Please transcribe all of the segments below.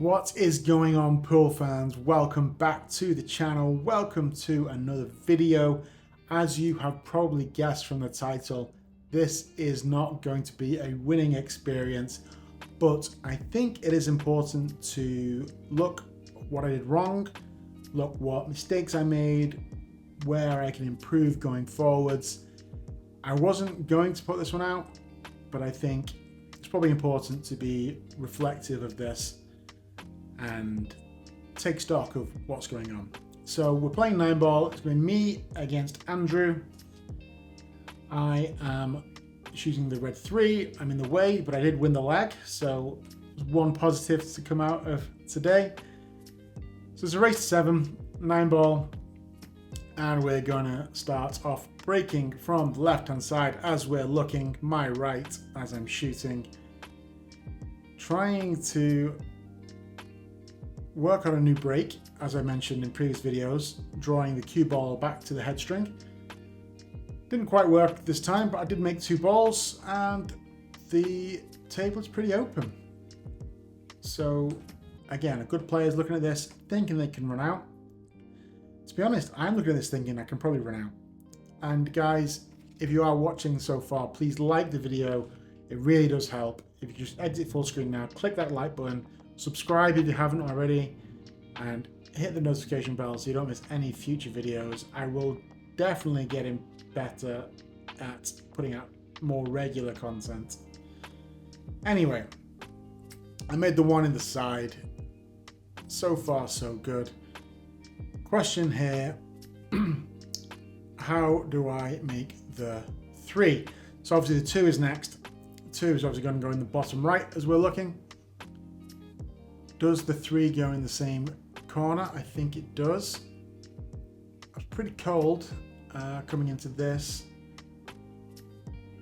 What is going on, pool fans? Welcome back to the channel. Welcome to another video. As you have probably guessed from the title, this is not going to be a winning experience, but I think it is important to look what I did wrong, look what mistakes I made, where I can improve going forwards. I wasn't going to put this one out, but I think it's probably important to be reflective of this and take stock of what's going on. So we're playing 9-ball. It's going to be me against Andrew. I am shooting the red 3. I'm in the way, but I did win the leg, so one positive to come out of today. So it's a race to 7, 9-ball, and we're going to start off breaking from the left-hand side as we're looking my right as I'm shooting, trying to work on a new break, as I mentioned in previous videos, drawing the cue ball back to the head string. Didn't quite work this time, but I did make 2 balls and the table is pretty open. So again, a good player is looking at this thinking they can run out. To be honest, I'm looking at this thinking I can probably run out. And guys, if you are watching so far, please like the video. It really does help. If you just exit full screen now, click that like button, subscribe if you haven't already, and hit the notification bell so you don't miss any future videos. I will definitely get better at putting out more regular content. Anyway, I made the 1 in the side. So far, so good. Question here, how do I make the 3? So obviously the 2 is next. 2 is obviously going to go in the bottom right as we're looking. Does the 3 go in the same corner? I think it does. I was pretty cold coming into this.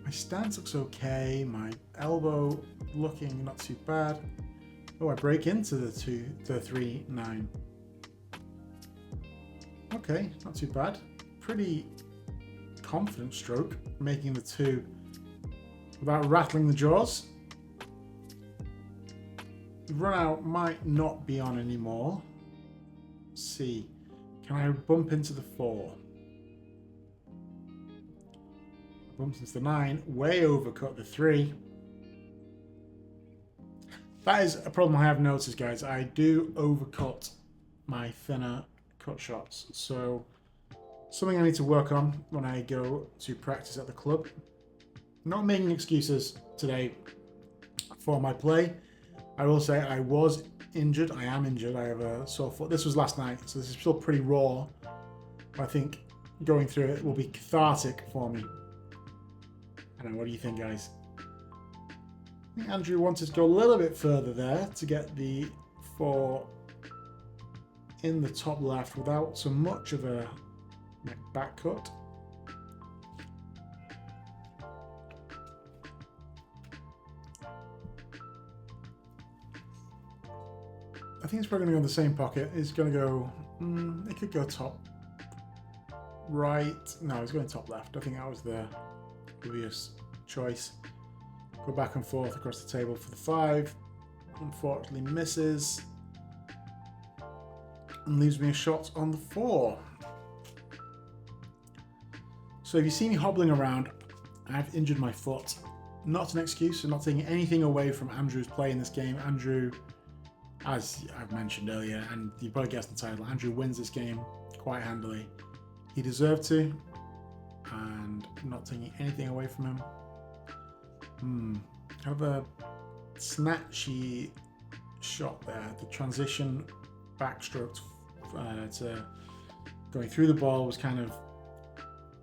My stance looks okay. My elbow looking not too bad. Oh, I break into the 3, 9. Okay, not too bad. Pretty confident stroke, making the 2 without rattling the jaws. Run out might not be on anymore. Let's see, can I bump into the 4? Bumps into the 9, way overcut the 3. That is a problem I have noticed, guys. I do overcut my thinner cut shots, so something I need to work on when I go to practice at the club. Not making excuses today for my play. I will say I was injured. I am injured. I have a sore foot. This was last night, so this is still pretty raw. I think going through it will be cathartic for me. I don't know, what do you think, guys? I think Andrew wanted to go a little bit further there to get the 4 in the top left without so much of a back cut. I think it's probably going to go in the same pocket. It's going to go, it could go top right. No, it's going top left. I think that was the obvious choice. Go back and forth across the table for the 5. Unfortunately misses. And leaves me a shot on the 4. So if you see me hobbling around, I've injured my foot. Not an excuse, I'm not taking anything away from Andrew's play in this game. Andrew, as I've mentioned earlier, and you probably guessed the title, Andrew wins this game quite handily. He deserved to, and I'm not taking anything away from him. Kind of a snatchy shot there. The transition backstroke to going through the ball was kind of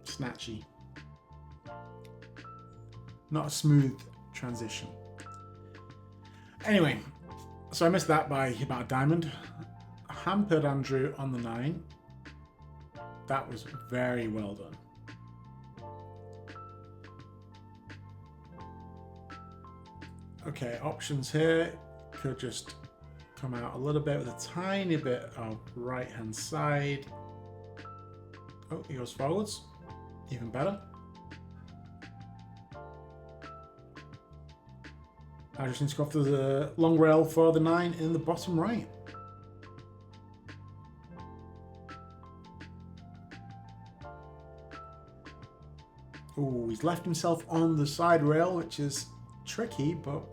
snatchy. Not a smooth transition. Anyway, so I missed that by about a diamond. Hampered Andrew on the 9. That was very well done. Okay, options here. Could just come out a little bit with a tiny bit of right hand side. Oh, he goes forwards. Even better. I just need to go after the long rail for the 9 in the bottom right. Oh, he's left himself on the side rail, which is tricky, but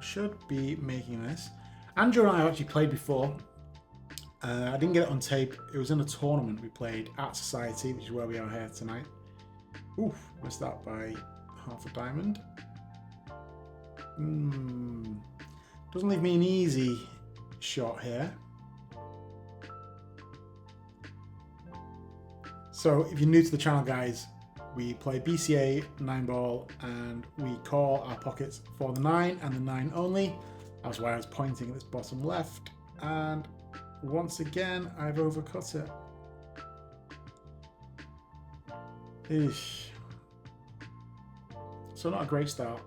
should be making this. Andrew and I have actually played before. I didn't get it on tape. It was in a tournament we played at Society, which is where we are here tonight. Oof, missed that by half a diamond. Doesn't leave me an easy shot here. So if you're new to the channel, guys, we play BCA 9-ball and we call our pockets for the 9 and the 9 only. That's why I was pointing at this bottom left, and once again I've overcut it. Eesh. So not a great start.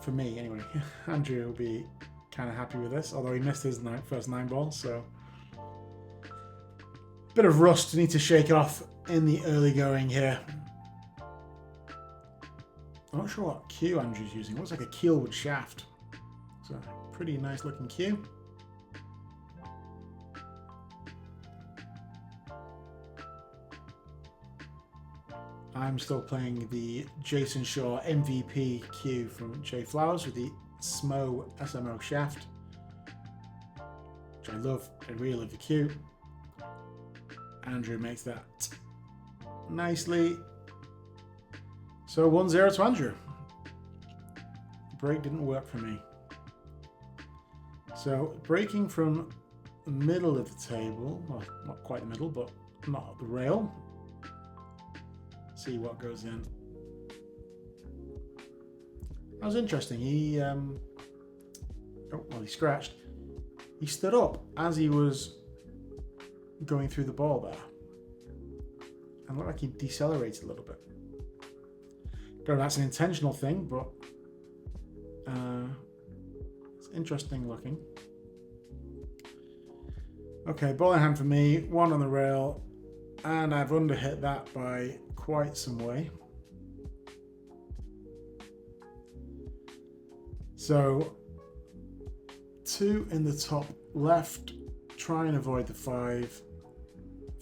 For me anyway. Andrew will be kind of happy with this, although he missed his first 9-ball, so bit of rust to need to shake off in the early going here. I'm not sure what cue Andrew's using. It looks like a keelwood shaft. It's a pretty nice looking cue. I'm still playing the Jason Shaw MVP cue from Jay Flowers with the SMO shaft, which I love. I really love the cue. Andrew makes that nicely. So 1-0 to Andrew. Break didn't work for me. So breaking from the middle of the table, well, not quite the middle, but not at the rail. See what goes in. That was interesting. He, he scratched. He stood up as he was going through the ball there, and looked like he decelerated a little bit. Don't know if that's an intentional thing, but it's interesting looking. Okay, ball in hand for me, 1 on the rail, and I've underhit that by quite some way. So 2 in the top left, try and avoid the 5.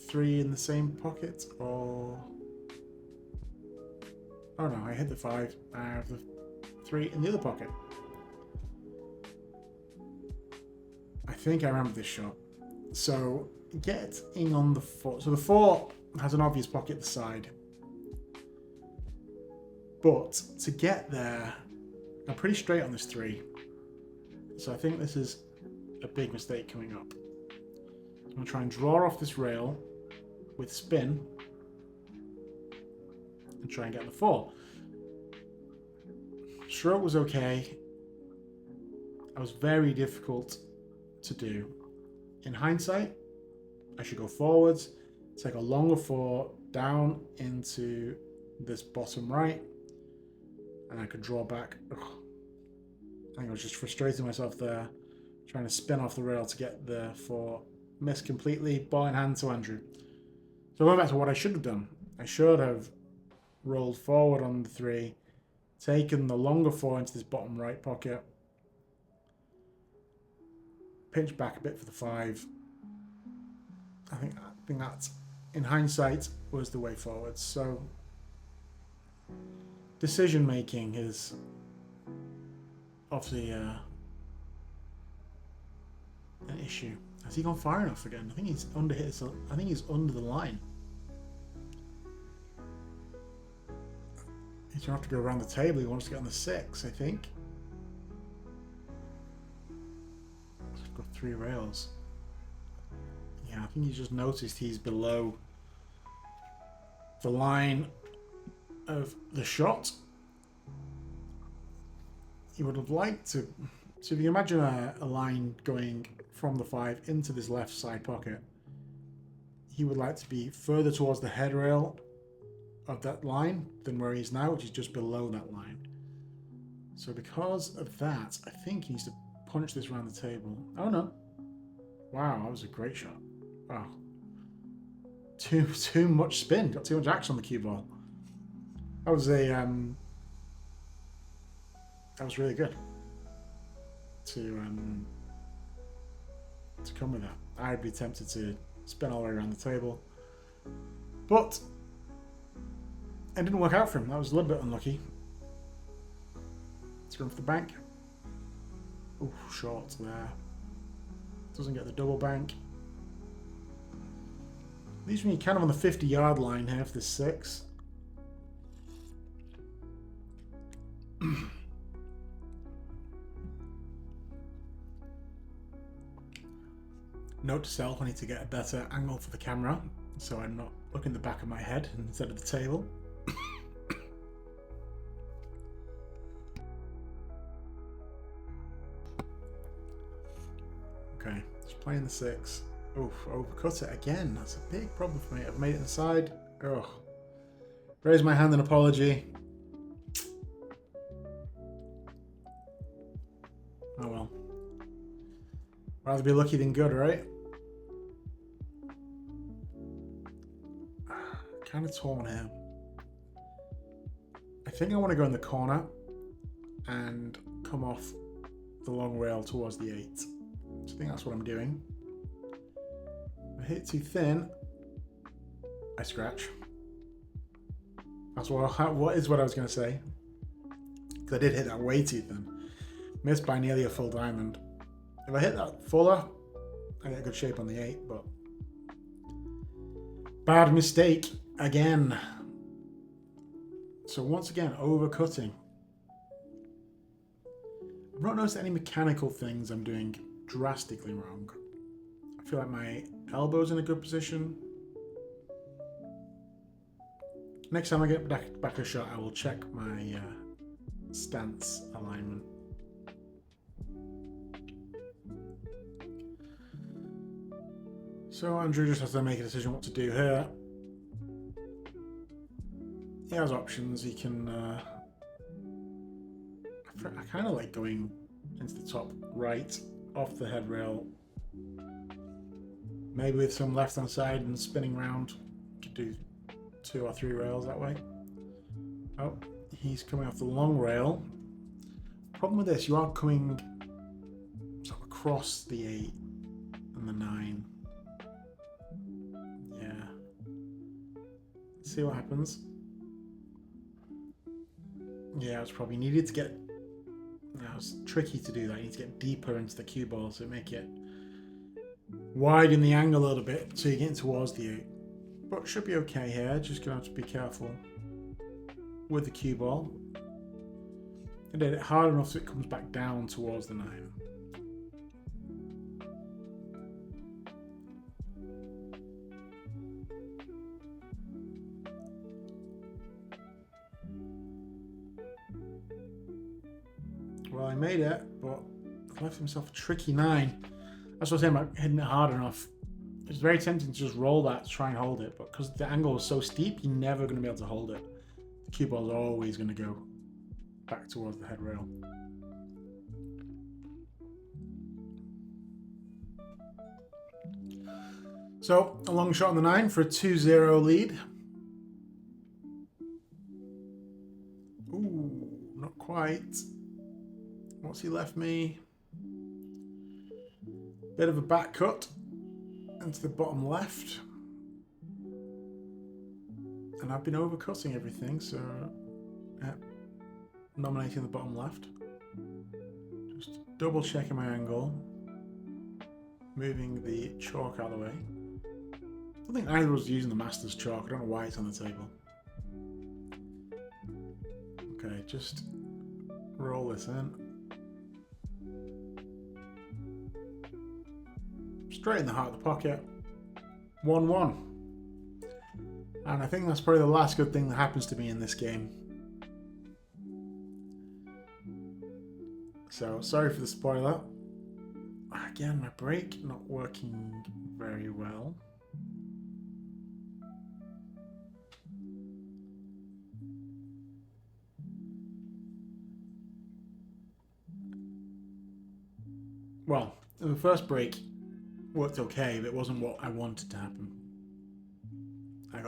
3 in the same pocket, or oh no, I hit the 5. I have the 3 in the other pocket. I think I remember this shot. So getting on the 4. So the 4 has an obvious pocket at the side, but to get there, I'm pretty straight on this 3. So I think this is a big mistake coming up. I'm going to try and draw off this rail with spin and try and get the 4. Stroke was okay. It was very difficult to do. In hindsight, I should go forwards, take a longer 4 down into this bottom right, and I could draw back. Ugh. I think I was just frustrating myself there, trying to spin off the rail to get the 4. Missed completely, ball in hand to Andrew. So going back to what I should have done, I should have rolled forward on the 3, taken the longer 4 into this bottom right pocket, pinched back a bit for the 5. I think that, in hindsight, was the way forward. So decision making is obviously an issue. Has he gone far enough again? I think he's under his. I think he's under the line. He's gonna have to go around the table. He wants to get on the 6, I think. I've got 3 rails. Yeah, I think he's just noticed he's below the line of the shot. He would have liked to. So if you imagine a line going from the 5 into this left side pocket, he would like to be further towards the head rail of that line than where he is now, which is just below that line. So because of that, I think he needs to punch this around the table. Oh no. Wow, that was a great shot. Wow. too much spin. Got too much action on the cue ball. That was that was really good to come with that. I'd be tempted to spin all the way around the table, but it didn't work out for him. That was a little bit unlucky. Let's run for the bank. Ooh, short there. Doesn't get the double bank. Leaves me kind of on the 50-yard line here for the 6. Note to self, I need to get a better angle for the camera so I'm not looking at the back of my head instead of the table. Okay, just playing the 6. Oof, overcut it again. That's a big problem for me. I've made it inside. Ugh. Raise my hand in apology. Oh well. Rather be lucky than good, right? Kind of torn here. I think I want to go in the corner and come off the long rail towards the 8. So I think that's what I'm doing. If I hit too thin, I scratch. That's what I was going to say. Because I did hit that way too thin. Missed by nearly a full diamond. If I hit that fuller, I get a good shape on the 8, but bad mistake again. So once again, overcutting. I've not noticed any mechanical things I'm doing drastically wrong. I feel like my elbow's in a good position. Next time I get back a shot, I will check my stance alignment. So Andrew just has to make a decision what to do here. He has options. He can... I kind of like going into the top right, off the head rail. Maybe with some left hand side and spinning round. Could do 2 or 3 rails that way. Oh, he's coming off the long rail. Problem with this, you are coming sort of across the 8 and the 9. Yeah. Let's see what happens. Yeah, it's probably needed to get... Now it's tricky to do that. You need to get deeper into the cue ball to make it widen the angle a little bit so you're getting towards the 8. But it should be okay here. Just gonna have to be careful with the cue ball. I did it hard enough so it comes back down towards the 9. Well, I made it, but left himself a tricky 9. That's what I'm saying about hitting it hard enough. It's very tempting to just roll that to try and hold it, but because the angle is so steep, you're never going to be able to hold it. The cue ball is always going to go back towards the head rail. So, a long shot on the 9 for a 2-0 lead. Ooh, not quite. What's he left me? Bit of a back cut into the bottom left. And I've been overcutting everything, so yeah, nominating the bottom left. Just double checking my angle. Moving the chalk out of the way. I don't think either was using the master's chalk. I don't know why it's on the table. Okay, just roll this in. Straight in the heart of the pocket. 1-1. And I think that's probably the last good thing that happens to me in this game. So, sorry for the spoiler. Again, my brake not working very well. Well, the first break worked okay, but it wasn't what I wanted to happen.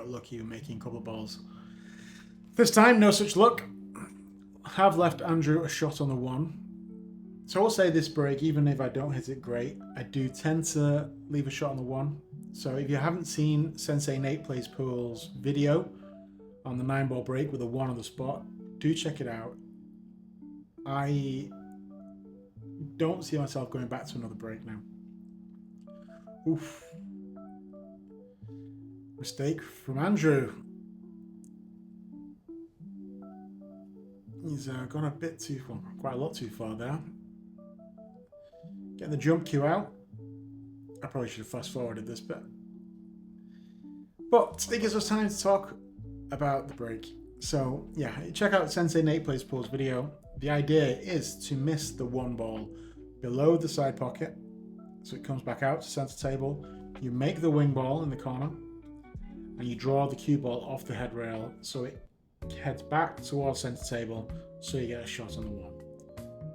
got lucky with making a couple of balls. This time, no such luck. Have left Andrew a shot on the 1. So I'll say this break, even if I don't hit it great, I do tend to leave a shot on the 1. So if you haven't seen Sensei Nate Plays Pool's video on the 9-ball break with a 1 on the spot, do check it out. I don't see myself going back to another break now. Oof. Mistake from Andrew. He's gone a bit too far, quite a lot too far there. Getting the jump cue out. I probably should have fast forwarded this bit. But it gives us time to talk about the break. So yeah, check out Sensei Nate Plays Pool's video. The idea is to miss the 1 ball below the side pocket, so it comes back out to center table. You make the wing ball in the corner, and you draw the cue ball off the head rail, so it heads back towards center table, so you get a shot on the 1.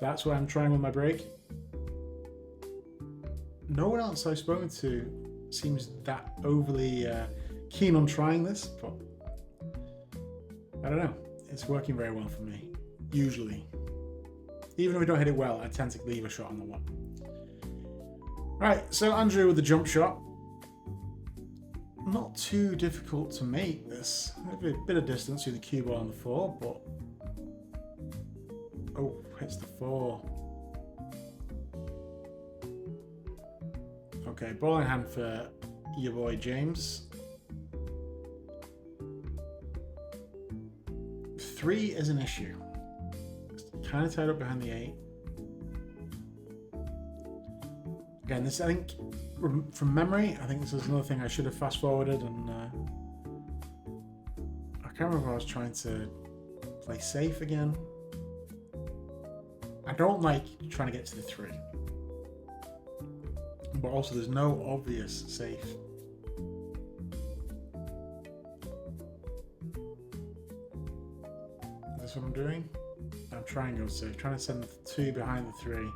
That's what I'm trying with my break. No one else I've spoken to seems that overly keen on trying this, but I don't know. It's working very well for me, usually. Even if I don't hit it well, I tend to leave a shot on the 1. Right, so Andrew with the jump shot. Not too difficult to make this. A bit of distance with the cue ball on the 4, but... Oh, hits the 4. Okay, ball in hand for your boy James. 3 is an issue. It's kind of tied up behind the 8. Again, this, I think, from memory, I think this is another thing I should have fast forwarded, and I can't remember if I was trying to play safe again. I don't like trying to get to the 3. But also there's no obvious safe. Is this what I'm doing? I'm trying to go safe. Trying to send the 2 behind the 3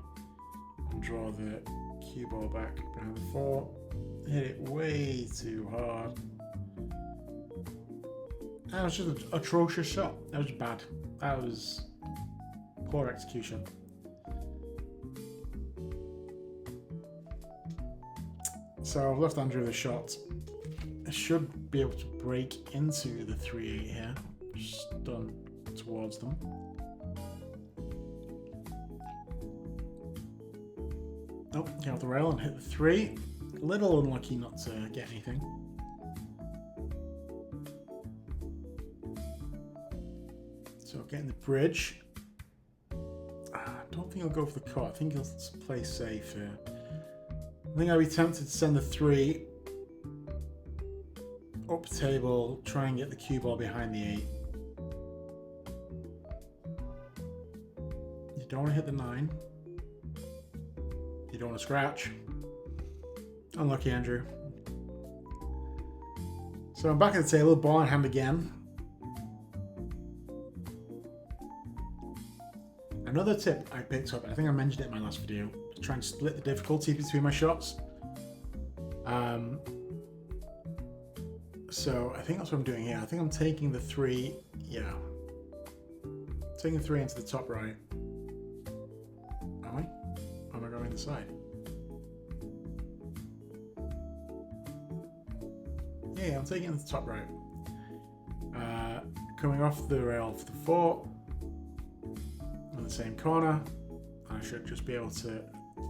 and draw the cue ball back behind the 4. Hit it way too hard. That was just an atrocious shot. That was bad. That was poor execution. So I've left Andrew the shot. I should be able to break into the 3-8 here. Just done towards them. Oh, get off the rail and hit the 3. A little unlucky not to get anything. So getting the bridge. I don't think I'll go for the cut. I think he'll play safe here. I think I'd be tempted to send the 3 up table, try and get the cue ball behind the 8. You don't want to hit the 9. You don't want to scratch. Unlucky, Andrew. So I'm back at the table, ball in hand again. Another tip I picked up, I think I mentioned it in my last video, to try and split the difficulty between my shots. So I think that's what I'm doing here. I think I'm taking the 3, yeah. Taking the 3 into the top right. Am I? Or am I going inside? Yeah, I'm taking it to the top right. Coming off the rail for the 4. On the same corner. I should just be able to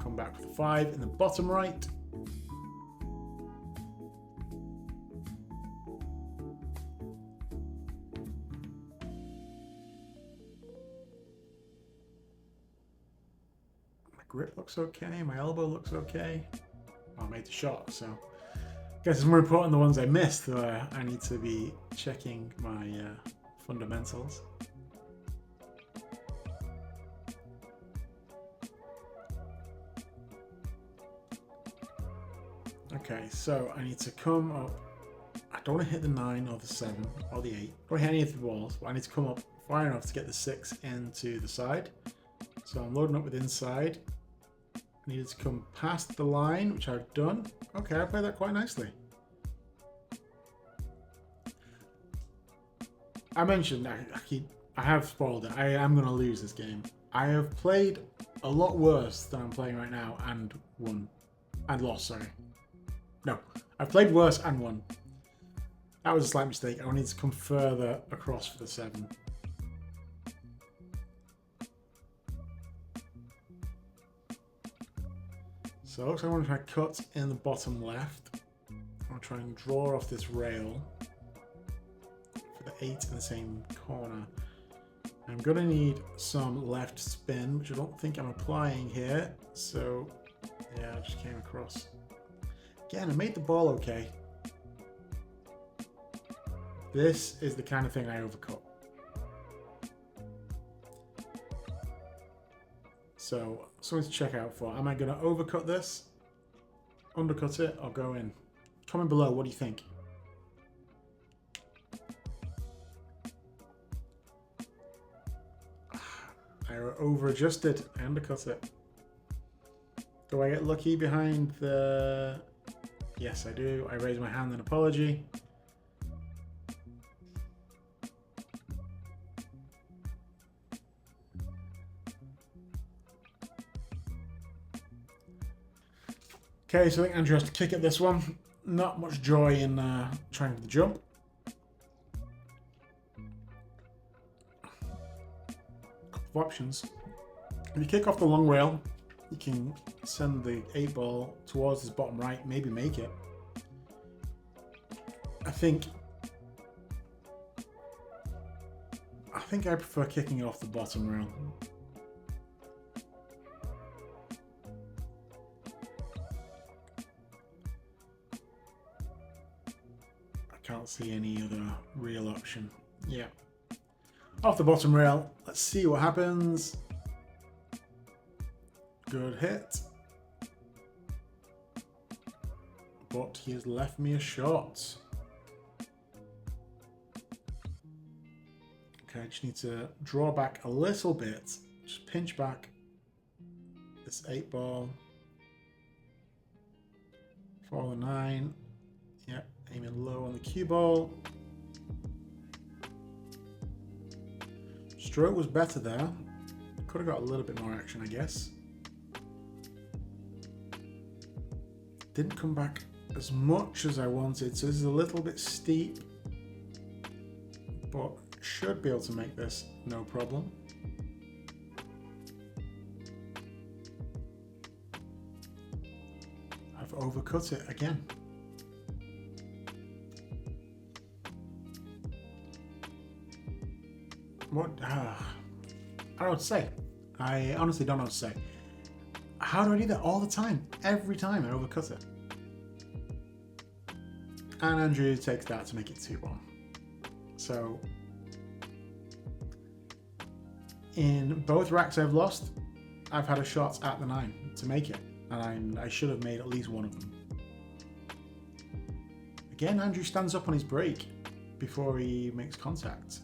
come back with the 5 in the bottom right. My grip looks okay, my elbow looks okay. Well, I made the shot, so I guess it's more important the ones I missed. I need to be checking my fundamentals. Okay, so I need to come up. I don't want to hit the 9 or the 7 or the 8. I don't hit any of the balls, but I need to come up far enough to get the 6 into the side. So I'm loading up with inside. I needed to come past the line, which I've done. Okay, I played that quite nicely. I mentioned I have spoiled it. I am going to lose this game. I have played a lot worse than I'm playing right now and won. And lost, sorry. No, I've played worse and won. That was a slight mistake. I need to come further across for the 7. So it looks like I want to try cut in the bottom left. I'll try and draw off this rail for the 8 in the same corner. I'm going to need some left spin, which I don't think I'm applying here. So yeah, I just came across. Again, I made the ball okay. This is the kind of thing I overcut. So, something to check out for. Am I going to overcut this, undercut it, or go in? Comment below, what do you think? I over-adjusted. I undercut it. Do I get lucky behind the... Yes, I do. I raise my hand in apology. Okay, so I think Andrew has to kick at this one. Not much joy in trying for the jump. Couple of options. If you kick off the long rail, you can send the 8 ball towards his bottom right, maybe make it. I think I prefer kicking off the bottom rail. Can't see any other real option. Yeah. Off the bottom rail. Let's see what happens. Good hit. But he has left me a shot. Okay, I just need to draw back a little bit. Just pinch back this 8 ball. For the 9. Yep. Aiming low on the cue ball. Stroke was better there. Could have got a little bit more action, I guess. Didn't come back as much as I wanted, so this is a little bit steep. But should be able to make this no problem. I've overcut it again. What? I don't know what to say. I honestly don't know what to say. How do I do that all the time? Every time I overcut it. And Andrew takes that to make it 2-1. So, in both racks I've lost, I've had a shot at the 9 to make it. And I should have made at least one of them. Again, Andrew stands up on his break before he makes contact.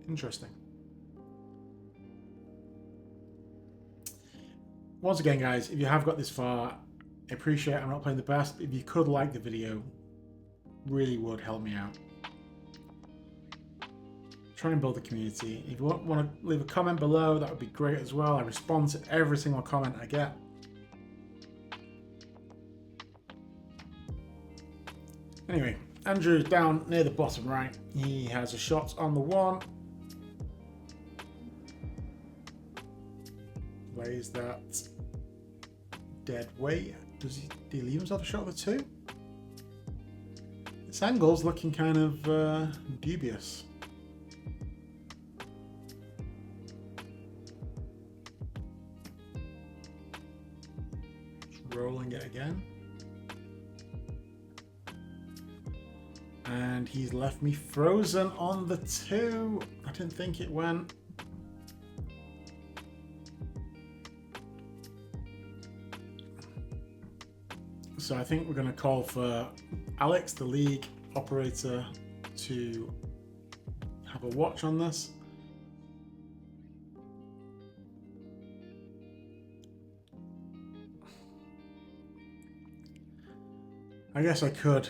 Interesting. Once again, guys, if you have got this far, I appreciate I'm not playing the best, but if you could like the video, really would help me out. Try and build a community. If you want to leave a comment below, that would be great as well. I respond to every single comment I get. Anyway, Andrew's down near the bottom right. He has a shot on the 1. Plays that dead weight. Do he leave himself a shot of the 2? This angle's looking kind of dubious. Just rolling it again. And he's left me frozen on the 2. I didn't think it went. So I think we're going to call for Alex, the league operator, to have a watch on this. I guess I could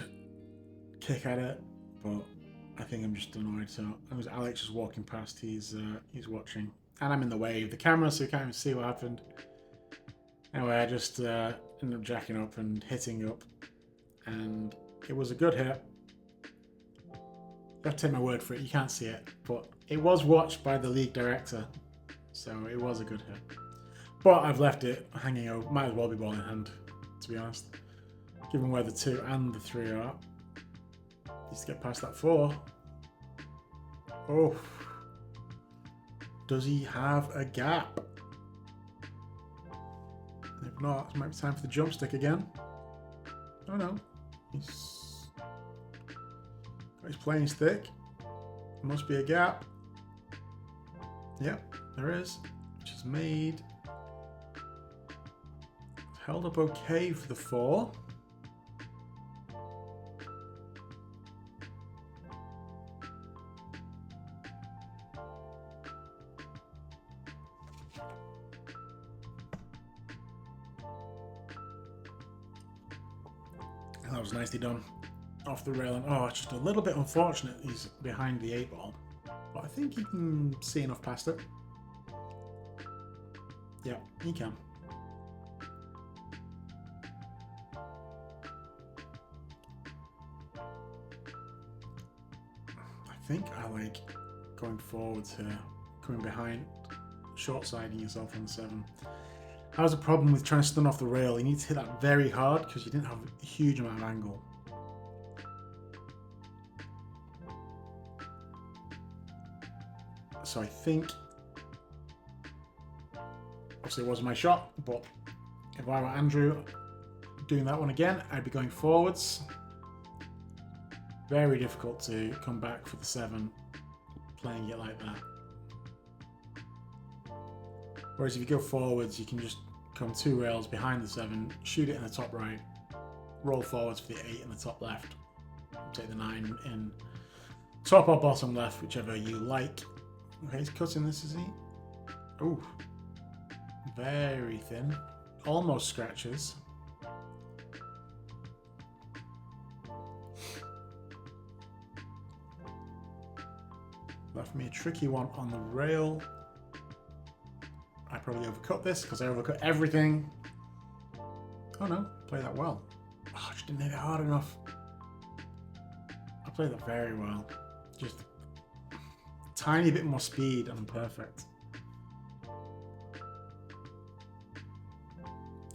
kick at it, but I think I'm just annoyed. So it was Alex just walking past. He's watching, and I'm in the way of the camera, so you can't even see what happened. Anyway, I just ended up jacking up and hitting up, and it was a good hit. You have to take my word for it. You can't see it, but it was watched by the league director, so it was a good hit. But I've left it hanging over. Might as well be ball in hand, to be honest. Given where the 2 and the 3 are. Needs to get past that 4. Oh. Does he have a gap? If not, it might be time for the jump stick again. Oh no. He's got his playing stick. There must be a gap. Yep, there is. Which is made. Held up okay for the 4. That was nicely done. Off the rail. And oh, it's just a little bit unfortunate he's behind the 8 ball. But I think he can see enough past it. Yeah, he can. I think I like going forwards here, coming behind, short-siding yourself on the 7. That was a problem with trying to stun off the rail. You need to hit that very hard because you didn't have a huge amount of angle. So I think, obviously it wasn't my shot, but if I were Andrew doing that one again, I'd be going forwards. Very difficult to come back for the 7 playing it like that. Whereas if you go forwards, you can just come 2 rails behind the 7, shoot it in the top right, roll forwards for the 8 in the top left, take the 9 in top or bottom left, whichever you like. Okay, he's cutting this, is he? Ooh, very thin, almost scratches. Left me a tricky one on the rail. I probably overcut this because I overcut everything. Oh no, play that well. Oh, I just didn't hit it hard enough. I played that very well. Just a tiny bit more speed and I'm perfect. Do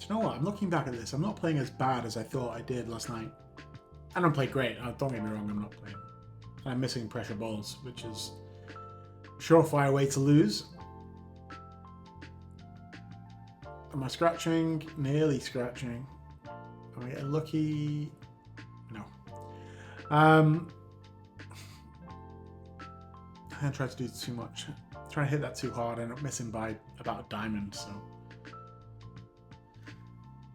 you know what? I'm looking back at this. I'm not playing as bad as I thought I did last night. I don't play great. Don't get me wrong, I'm not playing. I'm missing pressure balls, which is a surefire way to lose. Am I scratching? Nearly scratching. Am I getting lucky? No. I try to do too much. Trying to hit that too hard, I end up missing by about a diamond, so.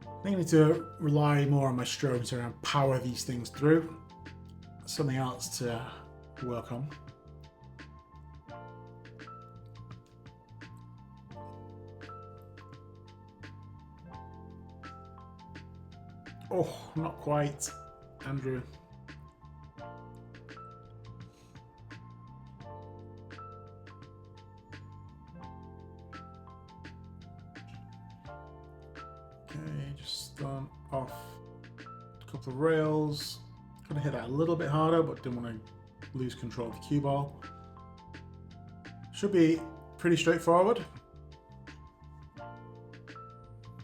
I think I need to rely more on my strokes around power these things through. Something else to work on. Oh, not quite, Andrew. Okay, just stun off a couple of rails. Could have hit that a little bit harder, but didn't want to lose control of the cue ball. Should be pretty straightforward.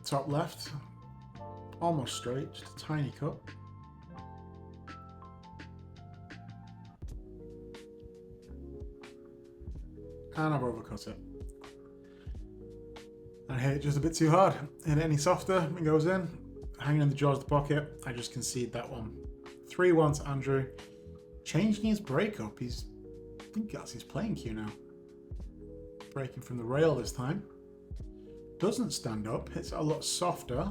Top left. Almost straight, just a tiny cut. And I've overcut it. I hit it just a bit too hard. Hit it any softer, it goes in. Hanging in the jaws of the pocket, I just concede that one. 3-1 to Andrew. Changing his breakup. I think that's his playing cue now. Breaking from the rail this time. Doesn't stand up, hits it a lot softer.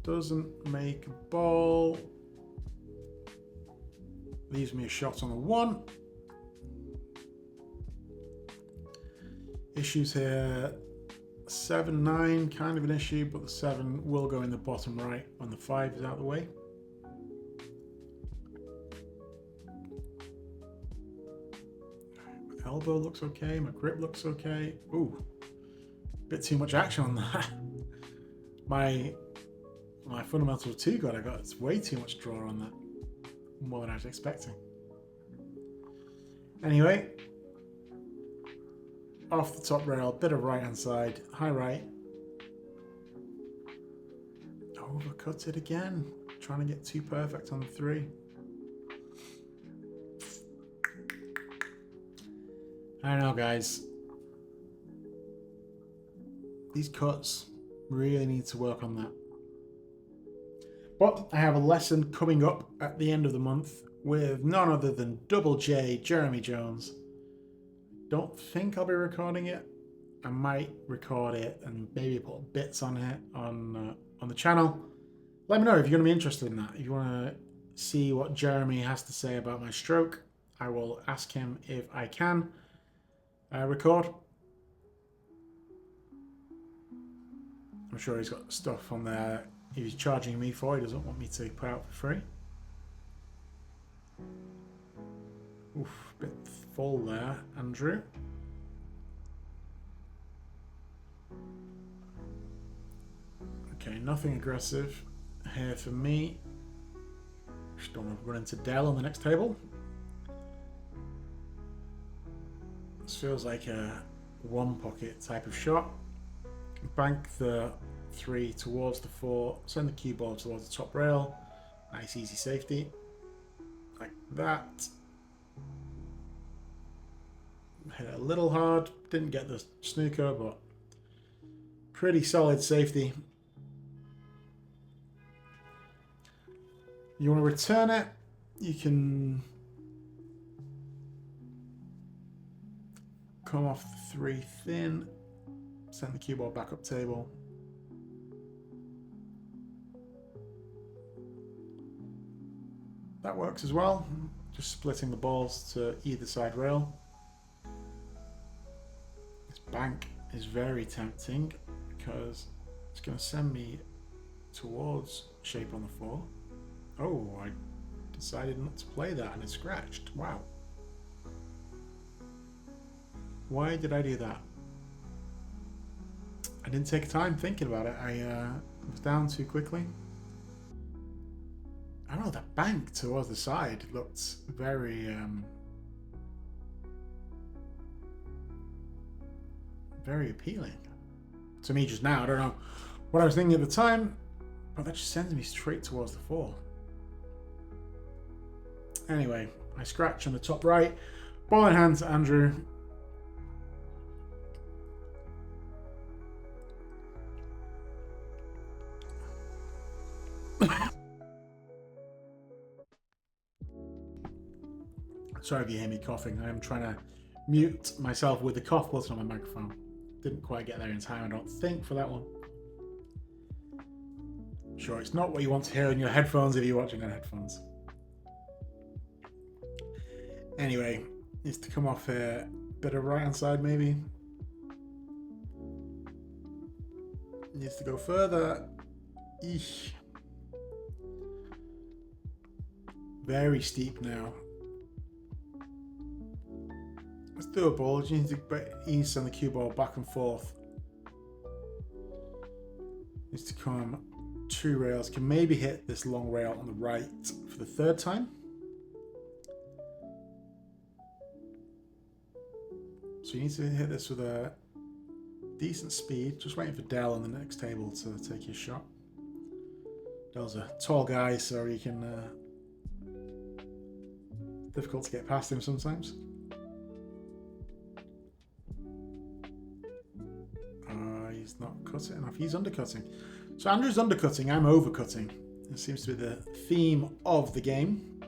Doesn't make a ball. Leaves me a shot on a 1. Issues here. 7-9, kind of an issue, but the 7 will go in the bottom right when the 5 is out of the way. Elbow looks okay. My grip looks okay. Ooh, bit too much action on that. My fundamental 2 God, I got it's way too much draw on that. More than I was expecting. Anyway, off the top rail, bit of right hand side, high right. Overcut it again. Trying to get too perfect on the 3. I don't know, guys. These cuts really need to work on that. But I have a lesson coming up at the end of the month with none other than Double J, Jeremy Jones. Don't think I'll be recording it. I might record it and maybe put bits on it on the channel. Let me know if you're going to be interested in that. If you want to see what Jeremy has to say about my stroke, I will ask him if I can record. I'm sure he's got stuff on there he's charging me for. He doesn't want me to put out for free. Oof, bit full there, Andrew. Okay, nothing aggressive here for me. Just don't want to run into Dell on the next table. This feels like a one pocket type of shot. Bank the 3 towards the 4, send the cue ball towards the top rail. Nice easy safety. Like that. Hit it a little hard, didn't get the snooker, but pretty solid safety. You want to return it, you can come off the 3 thin, send the cue ball back up table. That works as well, just splitting the balls to either side rail. This bank is very tempting because it's going to send me towards shape on the 4. Oh, I decided not to play that and it scratched. Wow. Why did I do that? I didn't take time thinking about it. I was down too quickly. I don't know, that bank towards the side looked very very appealing to me just now. I don't know what I was thinking at the time, but that just sends me straight towards the 4. Anyway, I scratch on the top right. Ball in hand to Andrew. Sorry if you hear me coughing. I am trying to mute myself with the cough button on my microphone. Didn't quite get there in time, I don't think, for that one. Sure, it's not what you want to hear in your headphones if you're watching on headphones. Anyway, needs to come off a bit of right hand side maybe. Needs to go further. Eesh. Very steep now. It's doable. You need to ease on the cue ball back and forth. Needs to come 2 rails. Can maybe hit this long rail on the right for the 3rd time. So you need to hit this with a decent speed. Just waiting for Dell on the next table to take his shot. Dell's a tall guy, so you can difficult to get past him sometimes. He's not cutting enough. He's undercutting. So Andrew's undercutting, I'm overcutting. It seems to be the theme of the game.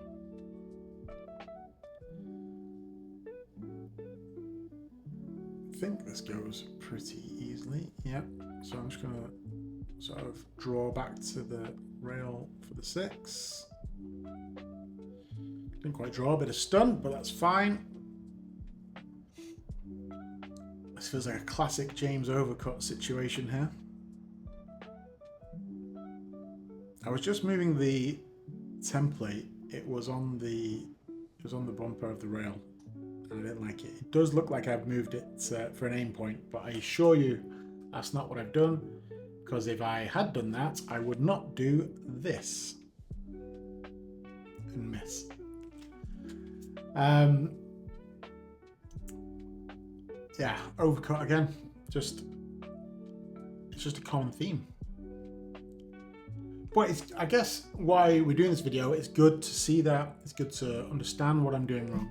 I think this goes pretty easily. Yep. So I'm just going to sort of draw back to the rail for the 6. Didn't quite draw, a bit of stunt, but that's fine. This feels like a classic James overcut situation here. I was just moving the template. It was on the bumper of the rail. and I didn't like it. It does look like I've moved it for an aim point, but I assure you that's not what I've done, because if I had done that, I would not do this and miss. Yeah, overcut again. It's just a common theme. But it's, I guess why we're doing this video, it's good to see that. It's good to understand what I'm doing wrong.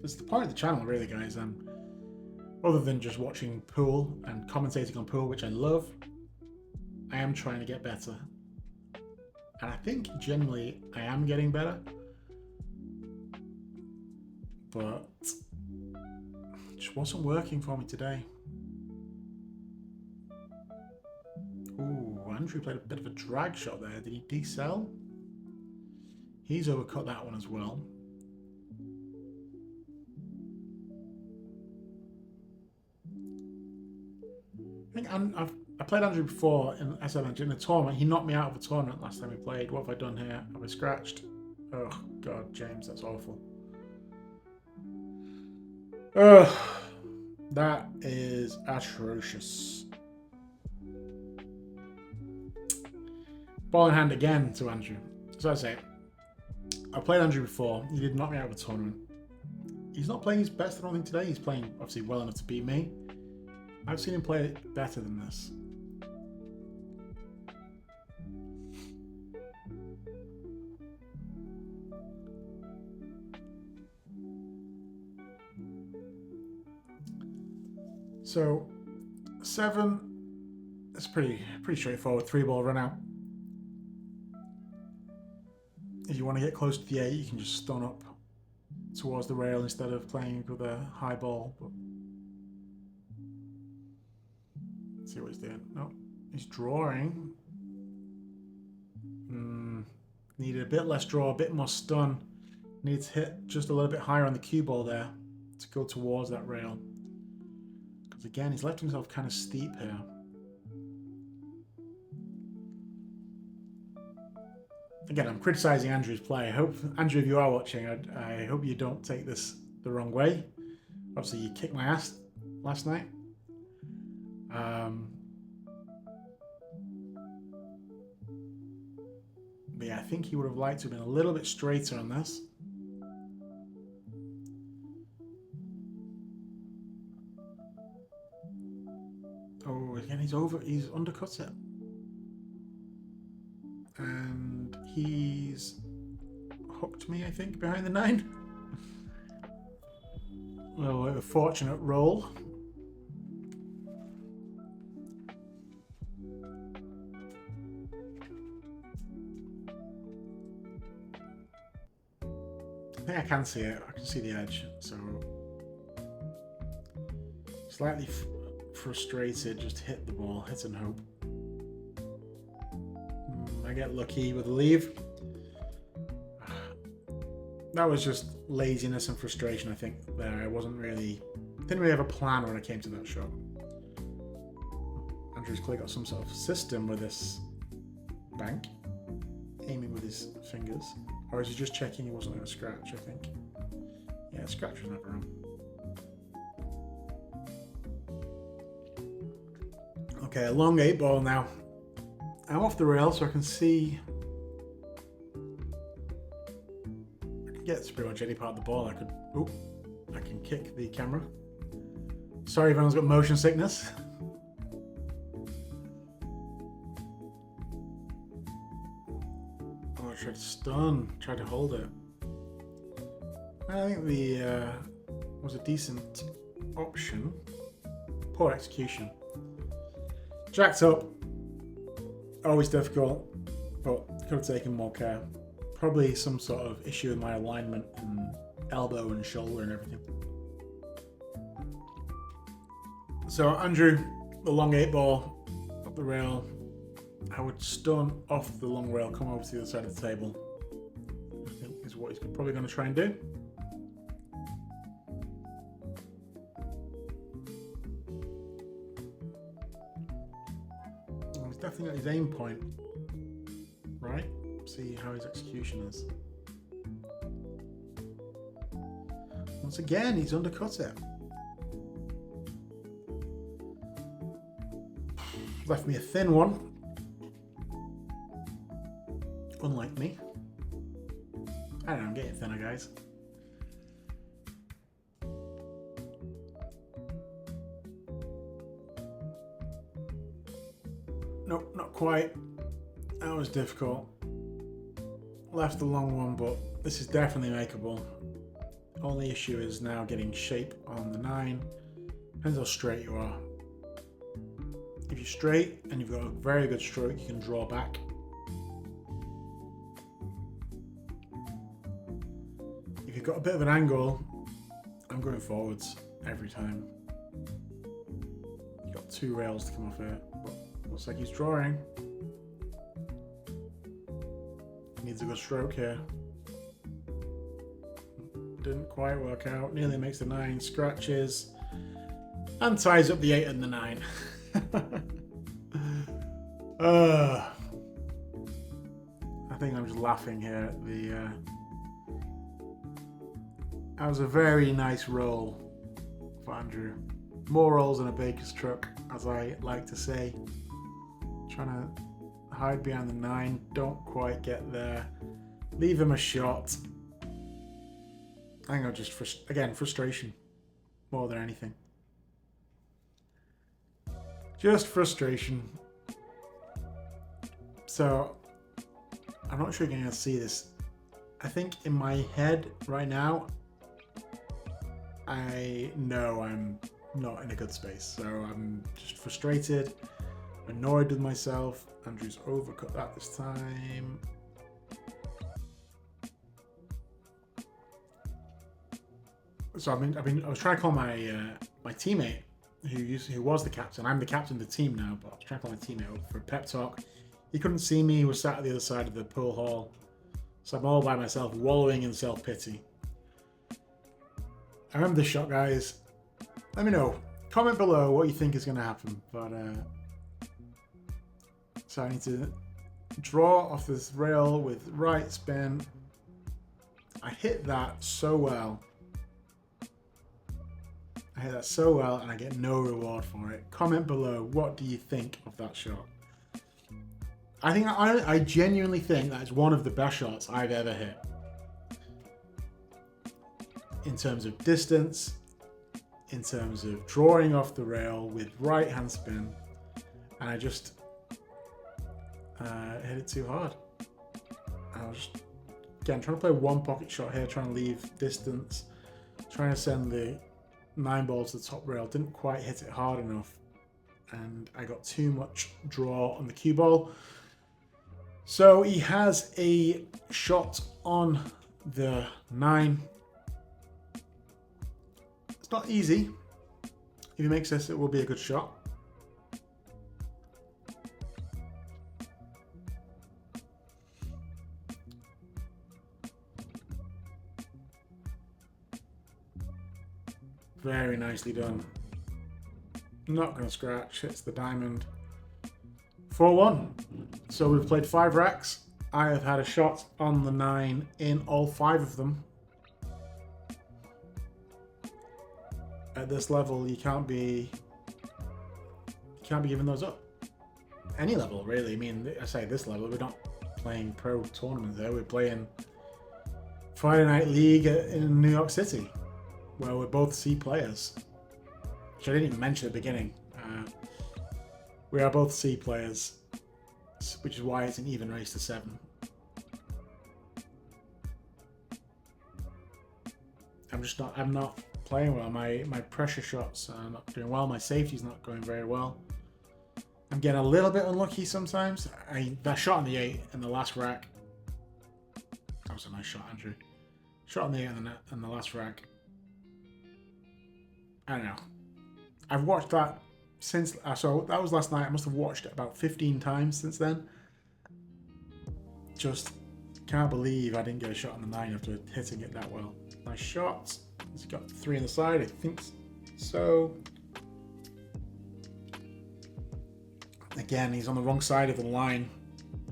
It's the point of the channel, really, guys. Other than just watching pool and commentating on pool, which I love, I am trying to get better. And I think generally I am getting better. But it just wasn't working for me today. Ooh, Andrew played a bit of a drag shot there. Did he decel? He's overcut that one as well. I think I played Andrew before in SMN in a tournament. He knocked me out of a tournament last time we played. What have I done here? Have I scratched? Oh God, James, that's awful. Ugh, that is atrocious. Ball in hand again to Andrew. So I say, I played Andrew before. He did knock me out of a tournament. He's not playing his best, I don't think, today. He's playing, obviously, well enough to beat me. I've seen him play it better than this. So, 7, it's pretty straightforward. 3-ball run out. If you want to get close to the 8, you can just stun up towards the rail instead of playing with a high ball. But let's see what he's doing. No, he's drawing. Needed a bit less draw, a bit more stun. Needs to hit just a little bit higher on the cue ball there to go towards that rail. Because again, he's left himself kind of steep here. Again, I'm criticizing Andrew's play. I hope, Andrew, if you are watching, I hope you don't take this the wrong way. Obviously, you kicked my ass last night. But yeah, I think he would have liked to have been a little bit straighter on this. Oh, again, he's undercut it. And he's hooked me, I think, behind the 9. Well, a fortunate roll. I think I can see it. I can see the edge. So slightly frustrated, just hit the ball, hit and hope. I get lucky with a leave. That was just laziness and frustration, I think, there. I didn't really have a plan when I came to that shot. Andrew's clearly got some sort of system with this bank, aiming with his fingers. Or is he just checking he wasn't going to scratch, I think. Yeah, scratch was never wrong. Okay, a long 8-ball now. I'm off the rail, so I can see. I can get to pretty much any part of the ball. I can kick the camera. Sorry if anyone's got motion sickness. Oh, I tried to stun, tried to hold it. I think the was a decent option. Poor execution. Jacked up. Always difficult, but could have taken more care. Probably some sort of issue with my alignment and elbow and shoulder and everything. So Andrew, the long 8-ball up the rail. I would stun off the long rail, come over to the other side of the table. I think is what he's probably going to try and do. He's definitely got his aim point, right? See how his execution is. Once again, he's undercut it. Left me a thin one. Unlike me. I don't know, I'm getting thinner, guys. Nope, not quite. That was difficult. Left the long one, but this is definitely makeable. Only issue is now getting shape on the 9. Depends how straight you are. If you're straight and you've got a very good stroke, you can draw back. If you've got a bit of an angle, I'm going forwards every time. You've got 2 rails to come off here, but looks like he's drawing. Needs a good stroke here. Didn't quite work out. Nearly makes the 9, scratches, and ties up the 8 and the 9. I think I'm just laughing here at the. That was a very nice roll for Andrew. More rolls than a baker's truck, as I like to say. Trying to hide behind the 9, don't quite get there. Leave him a shot. I think I'll just, again, frustration more than anything. Just frustration. So, I'm not sure you're going to see this. I think in my head right now, I know I'm not in a good space. So I'm just frustrated, annoyed with myself. Andrew's overcut that this time. So I was trying to call my my teammate who was the captain. I'm the captain of the team now, but I was trying to call my teammate over for a pep talk. He couldn't see me. He was sat at the other side of the pool hall. So I'm all by myself, wallowing in self-pity. I remember this shot, guys. Let me know. Comment below what you think is going to happen. But so I need to draw off this rail with right spin. I hit that so well. I hit that so well and I get no reward for it. Comment below, what do you think of that shot? I genuinely think that it's one of the best shots I've ever hit. In terms of distance, in terms of drawing off the rail with right hand spin, and I just hit it too hard. I was just, again, trying to play one pocket shot here, trying to leave distance, trying to send the 9 ball to the top rail, didn't quite hit it hard enough, and I got too much draw on the cue ball. So he has a shot on the 9. It's not easy. If he makes this, it will be a good shot. Very nicely done. Not going to scratch. Hits the diamond. 4-1. So we've played 5 racks. I have had a shot on the 9 in all 5 of them. At this level, you can't be giving those up. Any level, really. I mean, I say this level, we're not playing pro tournaments there. We're playing Friday Night League in New York City, where we're both C players. Which I didn't even mention at the beginning. We are both C players, which is why it's an even race to 7. I'm not playing well. My pressure shots are not doing well. My safety's not going very well. I'm getting a little bit unlucky sometimes. That shot on the 8 in the last rack. That was a nice shot, Andrew. Shot on the 8 in the last rack. I don't know. I've watched that since. So that was last night. I must have watched it about 15 times since then. Just can't believe I didn't get a shot on the 9 after hitting it that well. Nice shot. He's got 3 on the side, I think so. Again, he's on the wrong side of the line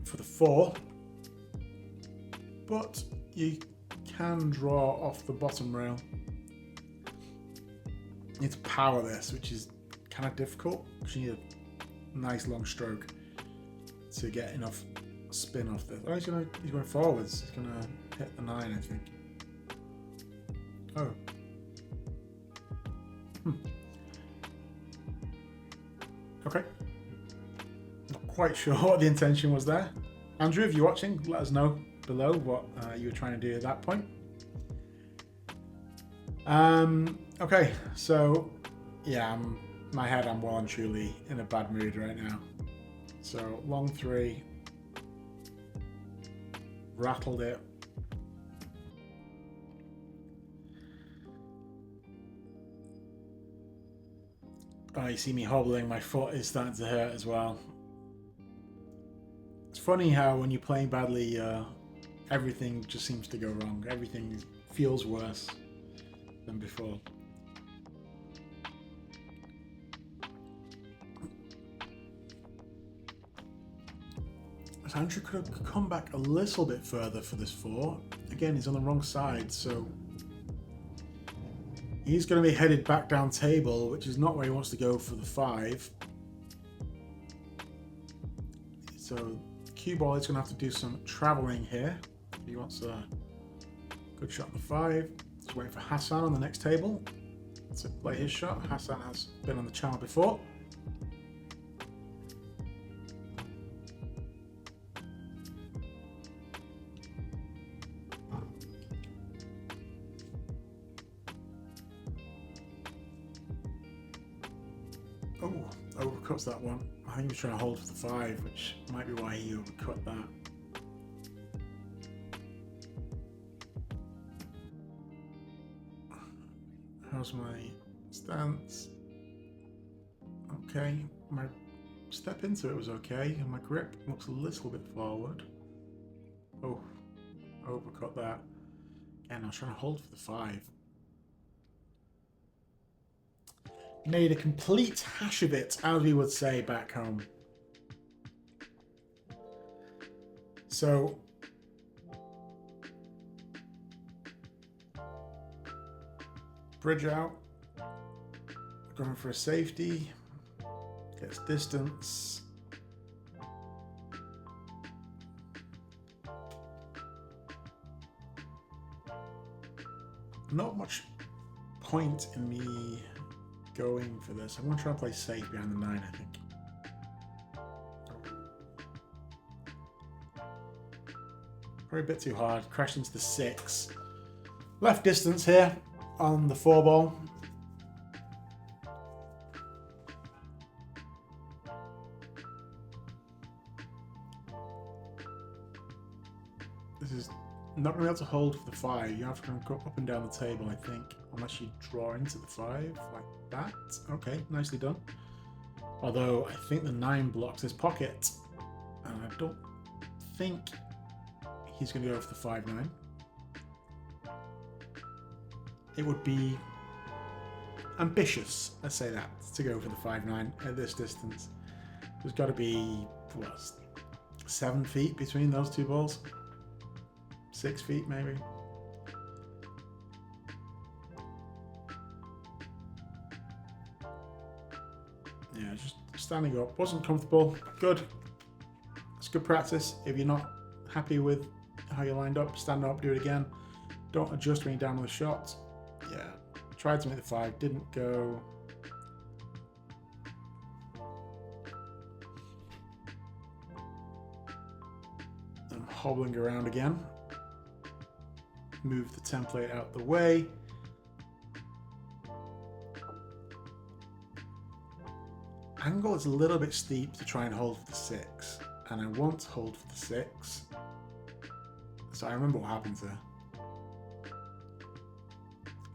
for the 4. But you can draw off the bottom rail. You need to power this, which is kind of difficult because you need a nice long stroke to get enough spin off this. Oh, he's going forwards. He's gonna hit the 9, I think. Oh. Okay. Not quite sure what the intention was there. Andrew, if you're watching, let us know below what you were trying to do at that point. Okay, so yeah, my head, I'm well and truly in a bad mood right now. So long 3, rattled it. Oh, you see me hobbling, my foot is starting to hurt as well. It's funny how when you're playing badly, everything just seems to go wrong. Everything feels worse than before. Andrew could have come back a little bit further for this 4. Again, he's on the wrong side, so he's going to be headed back down table, which is not where he wants to go for the 5. So cue ball is going to have to do some travelling here. He wants a good shot on the 5. Just waiting for Hassan on the next table to play his shot. Hassan has been on the channel before. Oh, overcuts that one. I think he was trying to hold for the 5, which might be why he overcut that. How's my stance? Okay, my step into it was okay, and my grip looks a little bit forward. Oh, overcut that. Again, I was trying to hold for the 5. Made a complete hash of it, as we would say back home. So bridge out, going for a safety, gets distance. Not much point in me going for this. I'm going to try and play safe behind the 9, I think. Probably a bit too hard. Crashed into the 6. Left distance here on the 4 ball. This is not going to be able to hold for the 5. You have to go up and down the table, I think, unless you draw into the 5 like that. Okay, nicely done. Although I think the 9 blocks his pocket, and I don't think he's going to go for the 5-9. It would be ambitious, let's say that, to go for the 5-9 at this distance. There's got to be, what, 7 feet between those 2 balls? 6 feet, maybe. Yeah, just standing up. Wasn't comfortable. Good. It's good practice. If you're not happy with how you lined up, stand up, do it again. Don't adjust when you're down on the shot. Yeah. Tried to make the 5, didn't go. I'm hobbling around again. Move the template out the way. Angle is a little bit steep to try and hold for the 6, and I want to hold for the 6. So I remember what happened there.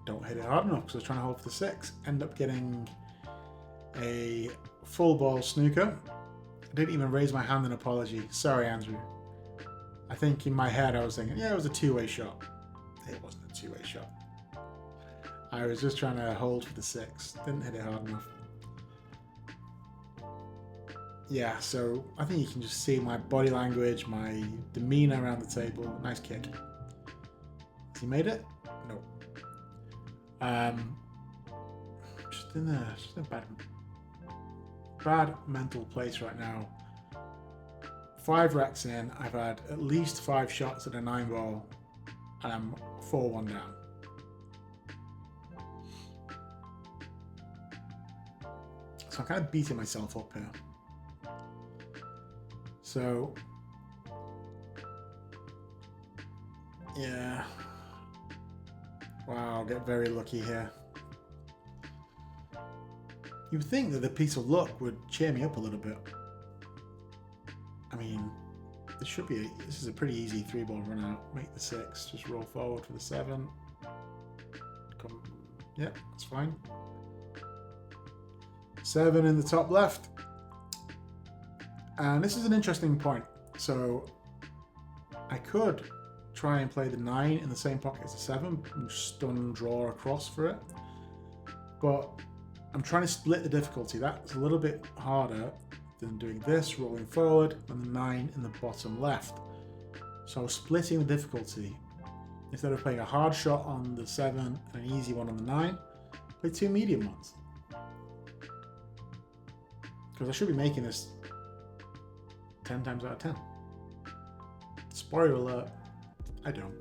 Don't hit it hard enough because I was trying to hold for the 6. End up getting a full ball snooker. I didn't even raise my hand in apology. Sorry, Andrew. I think in my head I was thinking, yeah, it was a 2-way shot. It wasn't a 2-way shot. I was just trying to hold for the 6. Didn't hit it hard enough. Yeah, so I think you can just see my body language, my demeanor around the table. Nice kick. Has he made it? No. just in a bad mental place right now. 5 racks in, I've had at least 5 shots at a 9 ball, and I'm 4-1 down. So I'm kind of beating myself up here. So, yeah. Wow, I'll get very lucky here. You would think that the piece of luck would cheer me up a little bit. I mean, this is a pretty easy 3-ball run out. Make the 6, just roll forward for the 7. Come, yeah, that's fine. 7 in the top left. And this is an interesting point. So I could try and play the 9 in the same pocket as the 7 and stun draw across for it. But I'm trying to split the difficulty. That's a little bit harder than doing this, rolling forward, and the 9 in the bottom left. So splitting the difficulty. Instead of playing a hard shot on the 7 and an easy one on the 9, play 2 medium ones. Because I should be making this 10 times out of 10. Spoiler alert, I don't.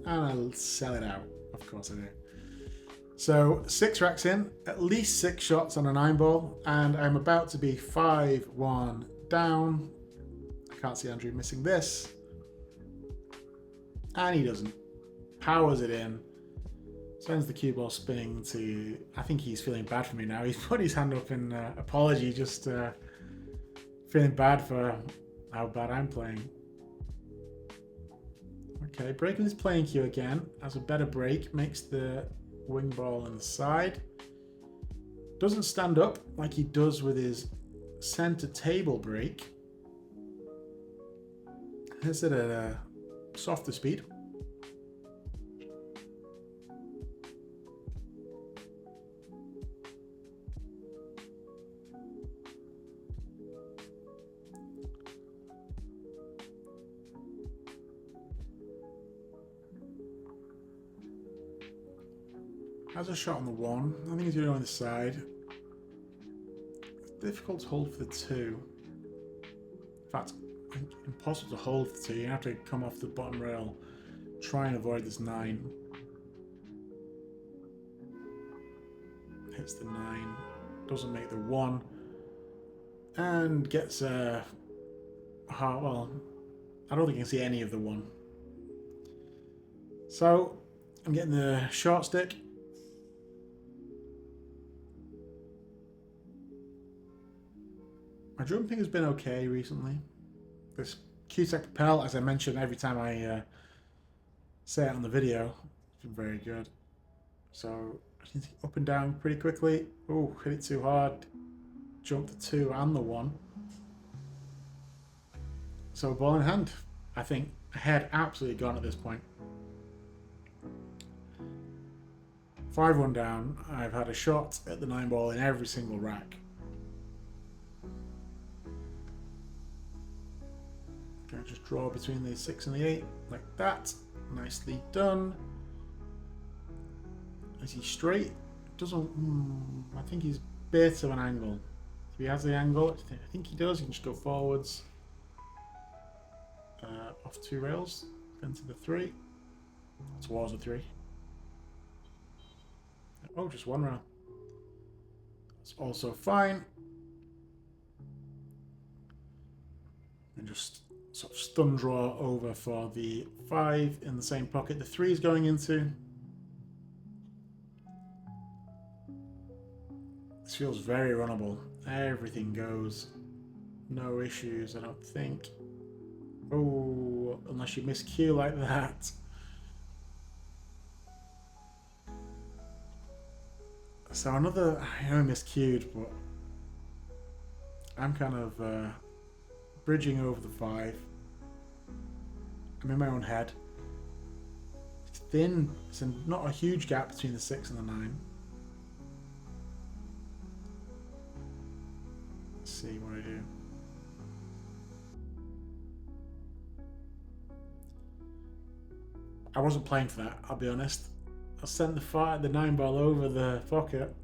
And I'll sell it out. Of course I do. So 6 racks in, at least 6 shots on a 9 ball, and I'm about to be 5-1 down. I can't see Andrew missing this. And he doesn't. Powers it in. Sends the cue ball spinning to... I think he's feeling bad for me now. He's put his hand up in apology, just feeling bad for how bad I'm playing. Okay, breaking his playing cue again. Has a better break. Makes the wing ball on the side. Doesn't stand up like he does with his center table break. Hits it at a softer speed. Has a shot on the 1. I think he's going to go on the side. It's difficult to hold for the 2. In fact, impossible to hold for the 2. You have to come off the bottom rail, try and avoid this 9. Hits the 9. Doesn't make the 1. And gets a... well, I don't think you can see any of the 1. So, I'm getting the short stick. My jumping has been okay recently. This Q-Tech Propel, as I mentioned every time I say it on the video, it's been very good. So, I need to get up and down pretty quickly. Oh, hit it too hard. Jump the 2 and the 1. So, ball in hand. I think head absolutely gone at this point. 5-1 down. I've had a shot at the 9 ball in every single rack. Just draw between the 6 and the 8 like that. Nicely done. Is he straight? Doesn't. I think he's a bit of an angle. If he has the angle, I think he does. He can just go forwards. Off 2 rails, then to the 3. Towards the 3. Oh, just 1 rail. That's also fine. And just sort of stun draw over for the 5 in the same pocket the 3 is going into. This feels very runnable. Everything goes. No issues, I don't think. Oh, unless you miss cue like that. So another, I know I miscued, but I'm kind of bridging over the 5. I'm in my own head. It's thin. It's not a huge gap between the 6 and the 9. Let's see what I do. I wasn't playing for that, I'll be honest. I sent the 9 ball over the pocket.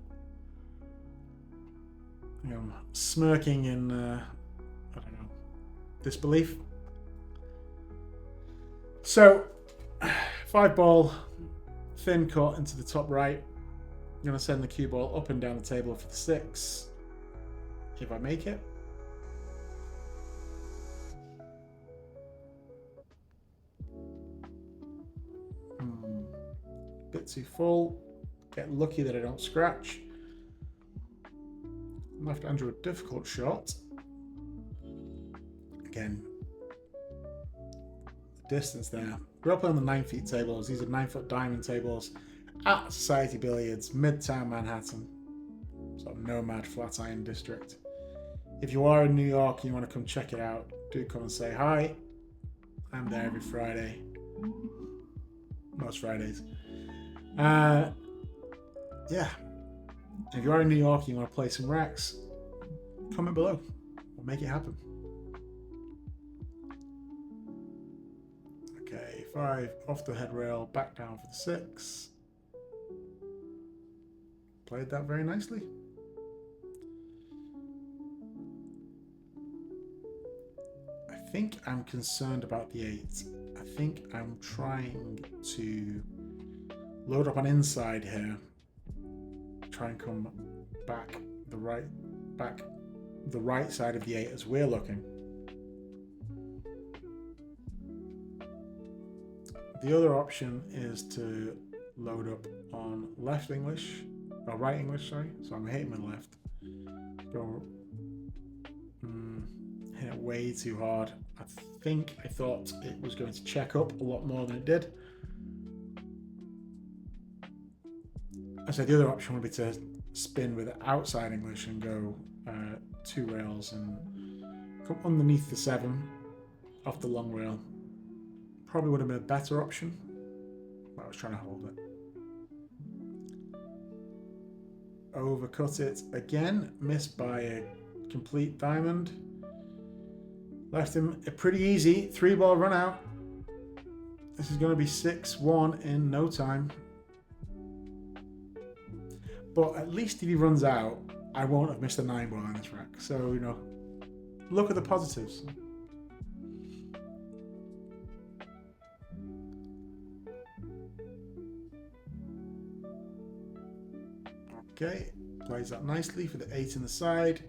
smirking in, I don't know, disbelief. So, 5-ball, thin cut into the top right. I'm going to send the cue ball up and down the table for the 6. If I make it. Bit too full. Get lucky that I don't scratch. Left Andrew a difficult shot. Again, distance there. We're up on the 9 feet tables. These are 9-foot diamond tables at Society Billiards, Midtown Manhattan. Sort of nomad flat iron district. If you are in New York and you want to come check it out, do come and say hi. I'm there every Friday. Most Fridays. Yeah. If you are in New York and you want to play some racks, comment below. We'll make it happen. Okay, 5 off the head rail, back down for the 6. Played that very nicely. I think I'm concerned about the 8. I think I'm trying to load up on inside here. Try and come back the right side of the 8 as we're looking. The other option is to load up on left English, or right English, sorry. So I'm hitting my left. Go, hit it way too hard. I thought it was going to check up a lot more than it did. So the other option would be to spin with outside English and go 2 rails and come underneath the 7 off the long rail. Probably would have been a better option, but I was trying to hold it. Overcut it again, missed by a complete diamond. Left him a pretty easy 3-ball run out. This is going to be 6-1 in no time. But at least if he runs out, I won't have missed a 9-ball in this rack. So, look at the positives. Okay, plays that nicely for the 8 in the side.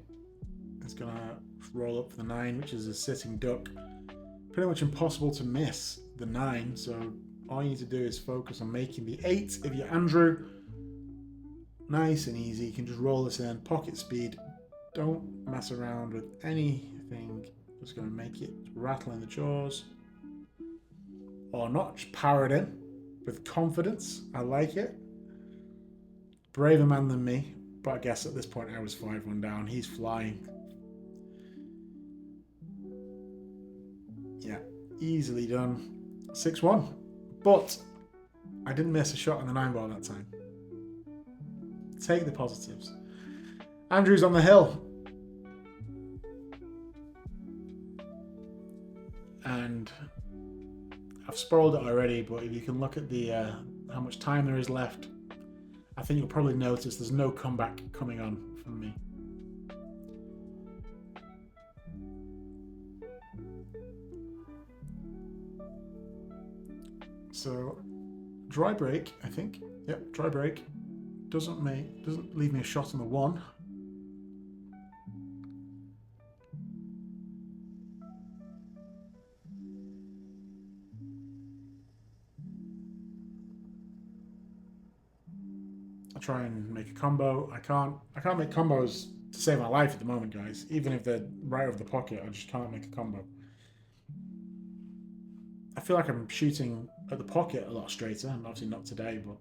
It's going to roll up for the 9, which is a sitting duck. Pretty much impossible to miss the 9, so all you need to do is focus on making the 8. If you're Andrew, nice and easy. You can just roll this in, pocket speed. Don't mess around with anything that's going to make it rattle in the jaws. Or not, just power it in with confidence. I like it. Braver man than me, but I guess at this point I was 5-1 down. He's flying. Yeah, easily done. 6-1. But I didn't miss a shot on the 9-ball that time. Take the positives. Andrew's on the hill. And I've spoiled it already, but if you can look at the how much time there is left, I think you'll probably notice there's no comeback coming on from me. So, dry break, I think. Yep, dry break. Doesn't leave me a shot on the 1. I try and make a combo. I can't make combos to save my life at the moment, guys. Even if they're right over the pocket, I just can't make a combo. I feel like I'm shooting at the pocket a lot straighter, and obviously not today, but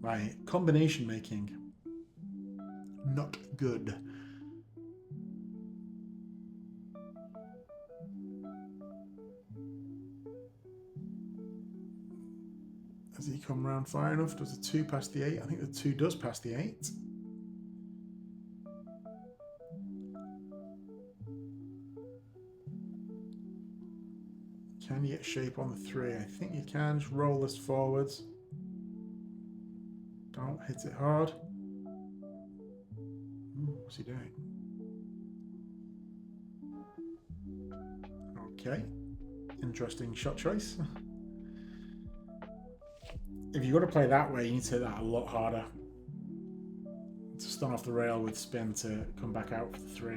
my combination making, not good. Does he come round far enough? Does the 2 pass the 8? I think the 2 does pass the 8. Can you get shape on the 3? I think you can. Just roll this forwards. Don't hit it hard. What's he doing? Okay. Interesting shot choice. If you're going to play that way, you need to hit that a lot harder. To stun off the rail with spin to come back out for the 3.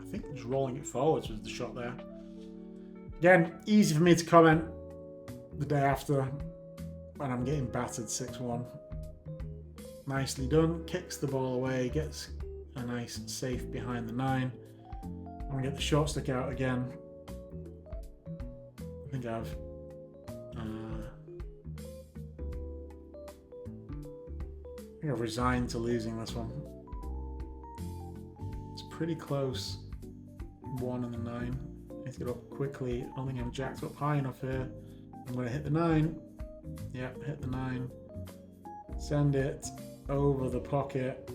I think just rolling it forwards was the shot there. Again, easy for me to comment the day after when I'm getting battered 6-1. Nicely done. Kicks the ball away, gets a nice safe behind the 9. I'm going to get the short stick out again. I think I've resigned to losing this one. It's pretty close. 1 and the 9. Need to get up quickly. I don't think I'm jacked up high enough here. I'm going to hit the 9. Yep, hit the 9. Send it over the pocket.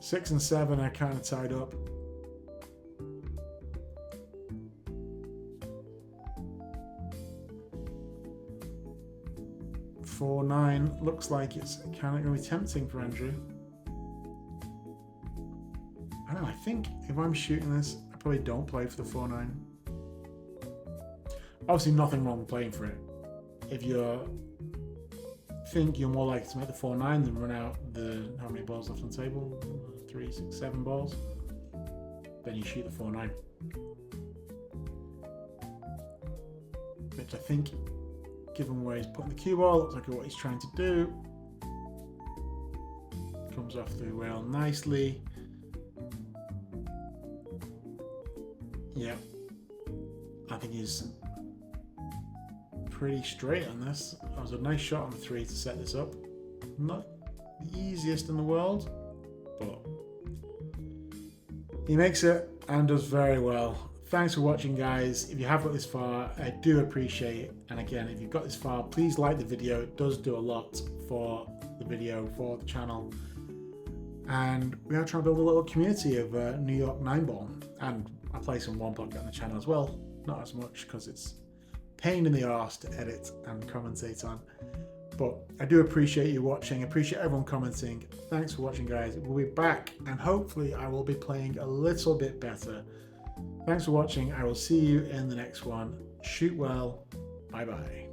6 and 7 are kind of tied up. Four, 9 looks like it's kind of going to be tempting for Andrew. I don't know, I think if I'm shooting this, I probably don't play for the 4-9. Obviously nothing wrong with playing for it. If you think you're more likely to make the 4-9 than run out the, how many balls left on the table? 3, 6, 7 balls. Then you shoot the 4-9. Which I think, given where he's putting the cue ball, looks like what he's trying to do. Comes off the rail nicely. Yeah, I think he's pretty straight on this. That was a nice shot on the 3 to set this up. Not the easiest in the world, but he makes it and does very well. Thanks for watching, guys. If you have got this far, I do appreciate it. And again, if you've got this far, please like the video. It does do a lot for the video, for the channel. And we are trying to build a little community of New York 9-ball. And I play some 1-block on the channel as well. Not as much because it's a pain in the arse to edit and commentate on. But I do appreciate you watching. I appreciate everyone commenting. Thanks for watching, guys. We'll be back and hopefully I will be playing a little bit better. Thanks for watching. I will see you in the next one. Shoot well. Bye bye.